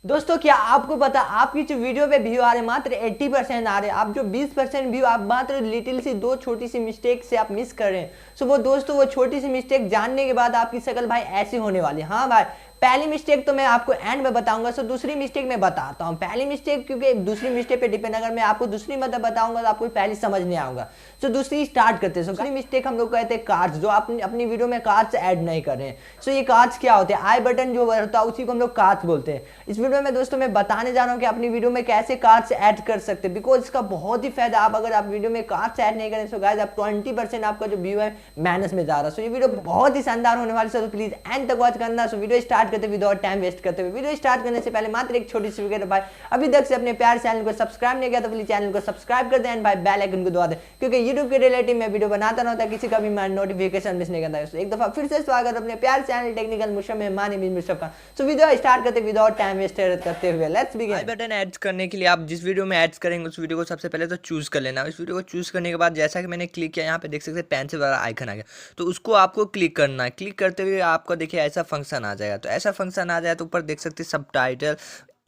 दोस्तों क्या आपको पता आपकी जो वीडियो पे व्यू आ रहे मात्र 80% आ रहे हैं, आप जो 20% व्यू आप मात्र लिटिल सी दो छोटी सी मिस्टेक से आप मिस कर रहे हैं। सो वो दोस्तों वो छोटी सी मिस्टेक जानने के बाद आपकी शक्ल भाई ऐसी होने वाली है। हाँ भाई, पहली मिस्टेक तो मैं आपको एंड में बताऊंगा। सो दूसरी मिस्टेक मैं बताता हूँ। पहली मिस्टेक क्योंकि दूसरी मिस्टेक पे डिपेंड, अगर मैं आपको दूसरी मतलब बताऊंगा तो आपको पहली समझ नहीं आऊंगा। सो दूसरी स्टार्ट करते हैं। दूसरी मिस्टेक हम लोग कहते हैं कार्ड्स, जो आप अपनी वीडियो में कार्ड्स ऐड नहीं कर रहे हैं। सो ये कार्ड्स क्या होते हैं? आई बटन जो होता है उसी को हम लोग कार्ड्स बोलते हैं। इस वीडियो में दोस्तों मैं बताने जा रहा हूँ कि अपनी वीडियो में कैसे कार्ड्स ऐड कर सकते हैं, बिकॉज इसका बहुत ही फायदा। आप अगर आप वीडियो में कार्ड्स ऐड नहीं करें तो गाइस आप 20% आपका जो व्यू है माइनस में जा रहा है। सो ये वीडियो बहुत ही शानदार होने वाली है, तो प्लीज एंड तक वॉच करना। सो वीडियो स्टार्ट करते विदाउट टाइम वेस्ट करते हुए, वीडियो स्टार्ट करने से पहले मात्र एक छोटी सी रिक्वेस्ट भाई, अभी तक से अपने प्यार चैनल को सब्सक्राइब नहीं किया तो प्लीज चैनल को सब्सक्राइब कर दें एंड भाई बेल आइकन को दबा दें, क्योंकि यूट्यूब के रिलेटिव में वीडियो बनाता रहता है, किसी का भी नोटिफिकेशन मिस नहीं करता है। एक दफा फिर से स्वागत अपने प्यार चैनल टेक्निकल मुशर्रफ में मुशर्रफ का। सो वीडियो स्टार्ट करते विदाउट टाइम वेस्ट करते हुए let's begin. I button add करने के लिए आप जिस वीडियो में ऐड करेंगे उस वीडियो को सबसे पहले तो चूज कर लेना। इस वीडियो को चूज करने के बाद जैसा कि मैंने क्लिक किया, यहाँ पे देख सकते हैं पेंसिल वाला आइकन आ गया, तो उसको आपको क्लिक करना है। क्लिक करते हुए आपको देखिए ऐसा फंक्शन आ जाएगा। तो ऐसा फंक्शन आ जाए तो ऊपर देख सकते हैं सबटाइटल,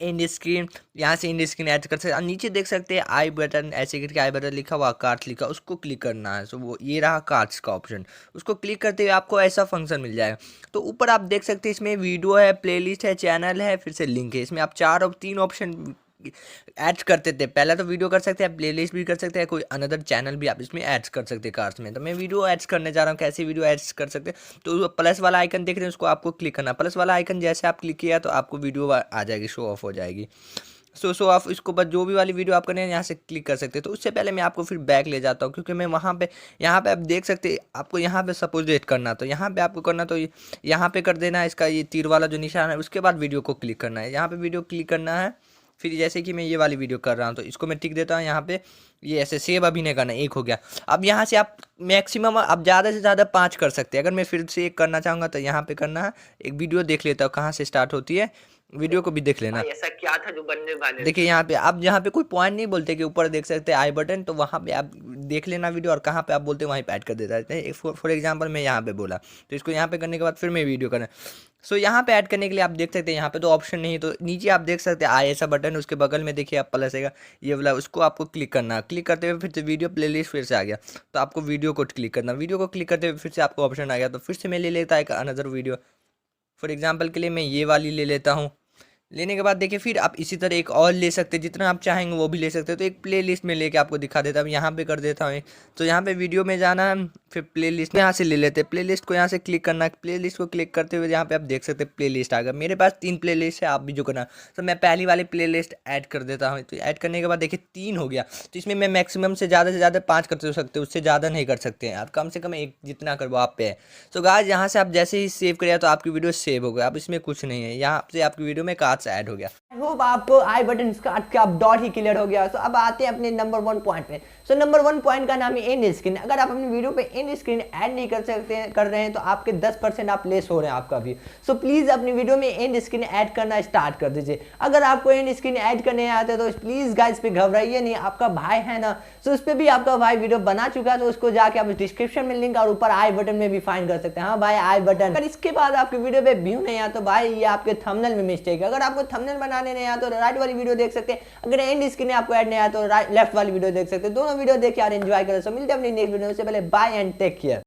इंड स्क्रीन, यहाँ से इंड स्क्रीन ऐड कर सकते हैं। नीचे देख सकते हैं आई बटन, ऐसे करके आई बटन लिखा हुआ, कार्ड्स लिखा, उसको क्लिक करना है। सो वो ये रहा कार्ड्स का ऑप्शन, उसको क्लिक करते हुए आपको ऐसा फंक्शन मिल जाएगा। तो ऊपर आप देख सकते हैं इसमें वीडियो है, प्लेलिस्ट है, चैनल है, फिर से लिंक है। इसमें आप तीन ऑप्शन ऐड करते थे। पहला तो वीडियो कर सकते हैं, प्लेलिस्ट भी कर सकते हैं, कोई अनदर चैनल भी आप इसमें ऐड कर सकते हैं कार्ड्स में। तो मैं वीडियो ऐड करने जा रहा हूँ, कैसे वीडियो ऐड कर सकते हैं। तो प्लस वाला आइकन देख रहे हैं, उसको आपको क्लिक करना। प्लस वाला आइकन जैसे आप क्लिक किया तो आपको वीडियो आ जाएगी, शो ऑफ हो जाएगी। शो ऑफ, इसको बस जो भी वाली वीडियो आप करें यहाँ से क्लिक कर सकते हैं। तो उससे पहले मैं आपको फिर बैक ले जाता हूँ, क्योंकि मैं वहाँ पे यहाँ पे आप देख सकते हैं, आपको यहाँ पे सपोज डेट करना, तो यहाँ पे आपको करना तो यहाँ पे कर देना है, इसका ये तीर वाला जो निशान है, उसके बाद वीडियो को क्लिक करना है। यहाँ पे वीडियो क्लिक करना है। फिर जैसे कि मैं ये वाली वीडियो कर रहा हूँ तो इसको मैं टिक देता हूँ यहाँ पे, ये ऐसे सेव अभी नहीं करना, एक हो गया। अब यहाँ से आप मैक्सिमम आप ज़्यादा से ज़्यादा 5 कर सकते हैं। अगर मैं फिर से एक करना चाहूँगा तो यहाँ पे करना है। एक वीडियो देख लेता हूँ कहाँ से स्टार्ट होती है, वीडियो को भी देख लेना। ऐसा क्या था जो बनने वाले, देखिए यहाँ पे आप यहाँ पे कोई पॉइंट नहीं बोलते कि ऊपर देख सकते हैं आई बटन, तो वहाँ पे आप देख लेना वीडियो, और कहाँ पे आप बोलते हैं वहीं पे ऐड कर देता है। फॉर एग्जांपल मैं यहाँ पे बोला, तो इसको यहाँ पे करने के बाद फिर मैं वीडियो करना। सो यहाँ पे ऐड करने के लिए आप देख सकते हैं यहाँ पे तो ऑप्शन नहीं, तो नीचे आप देख सकते हैं आई ऐसा बटन, उसके बगल में देखिए आप प्लस है ये वाला, उसको आपको क्लिक करना। क्लिक करते हुए फिर से वीडियो प्लेलिस्ट फिर से आ गया, तो आपको वीडियो को क्लिक करना। वीडियो को क्लिक करते हुए फिर से आपको ऑप्शन आ गया, तो फिर से मैं ले लेता है अनदर वीडियो। फॉर एग्जाम्पल के लिए मैं ये वाली ले लेता हूँ। लेने के बाद देखिए फिर आप इसी तरह एक और ले सकते हैं, जितना आप चाहेंगे वो भी ले सकते हैं। तो एक प्लेलिस्ट में लेके आपको दिखा देता हूँ, यहाँ पे कर देता हूँ। तो यहाँ पे वीडियो में जाना है, फिर प्लेलिस्ट में यहाँ से ले लेते हैं। प्लेलिस्ट को यहाँ से क्लिक करना है। प्लेलिस्ट को क्लिक करते हुए यहाँ पे आप देख सकते हैं प्लेलिस्ट आ गया। मेरे पास 3 प्लेलिस्ट है, आप भी जो करना। तो मैं पहली वाली प्लेलिस्ट ऐड कर देता हूँ। तो ऐड करने के बाद देखिए 3 हो गया। तो इसमें मैं मैक्सिमम से ज़्यादा 5 कर सकते, उससे ज़्यादा नहीं कर सकते हैं आप, कम से कम एक जितना करवा आप पे है। तो गाइस यहाँ से आप जैसे ही सेव करिए तो आपकी वीडियो सेव हो गया। अब इसमें कुछ नहीं है, यहाँ से आपकी वीडियो में कार्ड्स ऐड हो गया। होप आपको आई बटन काट के आप डॉट ही क्लियर हो गया। तो अब आते हैं अपने नंबर 1 पॉइंट पे। सो नंबर 1 पॉइंट का नाम है एंड स्क्रीन। अगर आप अपनी वीडियो पे एंड स्क्रीन ऐड नहीं कर रहे हैं तो आपके 10% आप लेस हो रहे हैं आपका भी। सो प्लीज अपनी वीडियो में एंड स्क्रीन ऐड करना स्टार्ट कर दीजिए। अगर आपको एंड स्क्रीन ऐड करने आते हैं तो प्लीज गाइस पे घबराइए नहीं, आपका भाई है ना, सो उस पर भी आपका भाई वीडियो बना चुका है, तो उसको जाके आप डिस्क्रिप्शन में लिंक और ऊपर आई बटन में भी फाइंड कर सकते हैं। हाँ भाई आई बटन। अगर इसके बाद आपकी वीडियो पे व्यू नहीं आया तो भाई ये आपके थंबनेल में मिस्टेक है। अगर आपको थंबनेल बनाने नहीं आया तो राइट वाली वीडियो देख सकते हैं। अगर एंड स्क्रीन आपको ऐड नहीं आया तो लेफ्ट वाली वीडियो देख सकते हैं। दोनों वीडियो देखिए और एंजॉय करें। सो मिलते हैं अपनी नेक्स्ट वीडियो से, पहले बाय एंड टेक केयर।